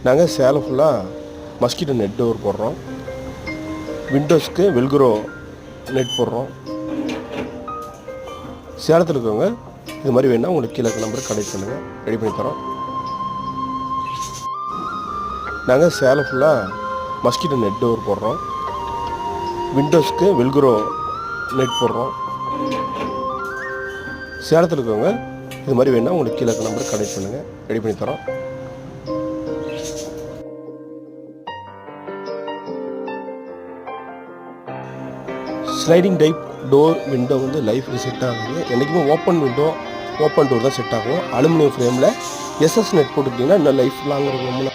நாங்கள் சேலம் ஃபுல்லாக mosquito net door போடுறோம். விண்டோஸ்க்கு வெல்க்ரோ நெட் போடுறோம். சேலத்தில் இருக்கவங்க இது மாதிரி வேணால் உங்களுக்கு கீழே இருக்க நம்பருக்கு கனெக்ட் பண்ணுங்கள், ரெடி பண்ணி தரோம். நாங்கள் சேலம் ஃபுல்லாக மஸ்கிட்டோ நெட் டோர் போடுறோம். விண்டோஸ்க்கு வெல்க்ரோ நெட் போடுறோம். சேலத்தில் இருக்கவங்க இது மாதிரி வேணால் உங்களுக்கு கீழே இருக்க நம்பருக்கு கனெக்ட் பண்ணுங்கள், ரெடி பண்ணி தரோம். ஸ்லைடிங் டைப் டோர் விண்டோ வந்து லைஃப்க்கு செட் ஆகுது. என்றைக்குமே ஓப்பன் விண்டோ ஓப்பன் டோர் தான் செட் ஆகும். அலுமினியம் ஃப்ரேமில் எஸ்எஸ் நெட் போட்டுக்கிட்டிங்கன்னா இன்னும் லைஃப் லாங் இருக்கும்.